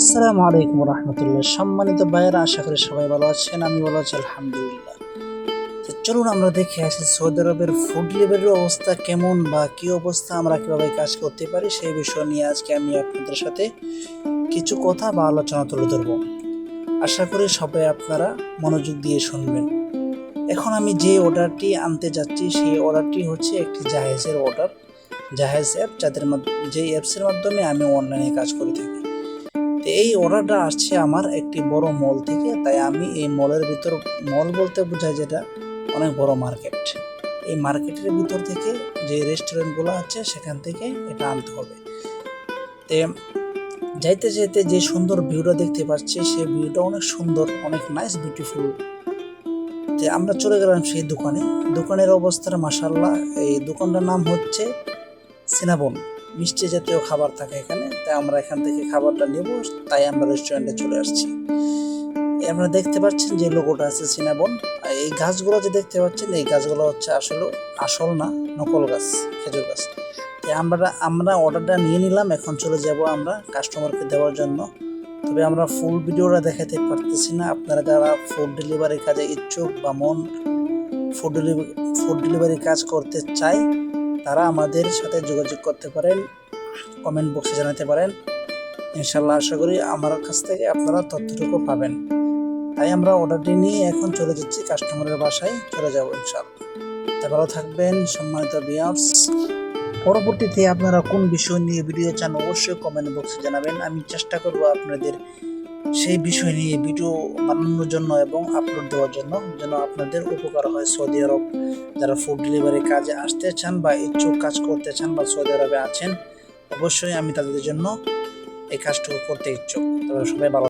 আসসালামু আলাইকুম রহমতুল্লাহ। সম্মানিত ভাইয়েরা, আশা করি সবাই ভালো আছেন। আমি ভালো আছি আলহামদুলিল্লাহ। তো চলুন আমরা দেখে আসি সৌদি আরবের ফুড ডেলিভারির অবস্থা কেমন বা কি অবস্থা, আমরা কিভাবে কাজ করতে পারি সেই বিষয় নিয়ে আজকে আমি আপনাদের সাথে কিছু কথা বা আলোচনা তুলে ধরবো। আশা করি সবাই আপনারা মনোযোগ দিয়ে শুনবেন। এখন আমি যে অর্ডারটি আনতে যাচ্ছি সেই অর্ডারটি হচ্ছে একটি জাহেজের অর্ডার। জাহেজ অ্যাপ, যে অ্যাপসের মাধ্যমে আমি অনলাইনে কাজ করে থাকি। এই অর্ডারটা আসছে আমার একটি বড় মল থেকে, তাই আমি এই মলের ভিতর, মল বলতে বোঝায় যেটা অনেক বড় মার্কেট, এই মার্কেটের ভিতর থেকে যে রেস্টুরেন্টগুলো আছে সেখান থেকে এটা আনতে হবে। তে যাইতে যেতে যে সুন্দর ভিউটা দেখতে পাচ্ছি, সেই ভিউটা অনেক সুন্দর, অনেক নাইস, বিউটিফুল। তে আমরা চলে গেলাম সেই দোকানে। দোকানের অবস্থাটা মাশাআল্লাহ। এই দোকানটার নাম হচ্ছে সিনাবন। মিষ্টি জাতীয় খাবার থাকে এখানে, তাই আমরা এখান থেকে খাবারটা নেব, তাই আমরা রেস্টুরেন্টে চলে আসছি। আপনারা দেখতে পাচ্ছেন যে লোগোটা আছে সিনাবন। এই গাছগুলো যে দেখতে পাচ্ছেন, এই গাছগুলো হচ্ছে আসলে আসল না, নকল গাছ, খেজুর গাছ। তাই আমরা অর্ডারটা নিয়ে নিলাম। এখন চলে যাব আমরা কাস্টমারকে দেওয়ার জন্য। তবে আমরা ফুল ভিডিওটা দেখাতে পারতেছি না। আপনারা যারা ফুড ডেলিভারির কাজে ইচ্ছুক বা ফুড ডেলিভারি কাজ করতে চায়, তারা আমাদের সাথে যোগাযোগ করতে পারেন, কমেন্ট বক্সে জানাতে পারেন। ইনশাল্লাহ আশা করি আমার কাছ থেকে আপনারা তথ্যটুকু পাবেন। তাই আমরা অর্ডারটি নিয়ে এখন চলে যাচ্ছি কাস্টমারের বাসায়, চলে যাব ইনশাল্লাহ। তা ভালো থাকবেন সম্মানিত ভিউয়ার্স। পরবর্তীতে আপনারা কোন বিষয় নিয়ে ভিডিও চান অবশ্যই কমেন্ট বক্সে জানাবেন। আমি চেষ্টা করব আপনাদের সেই বিষয় নিয়ে ভিডিও বানানোর জন্য এবং আপলোড দেওয়ার জন্য, যেন আপনাদের উপকার হয়। সৌদি আরব যারা ফুড ডেলিভারি কাজে আসতে চান বা ইচ্ছুক, কাজ করতে চান বা সৌদি আরবে আছেন, অবশ্যই আমি তাদের জন্য এই কাজটুকু করতে ইচ্ছুক। তবে সবাই ভালো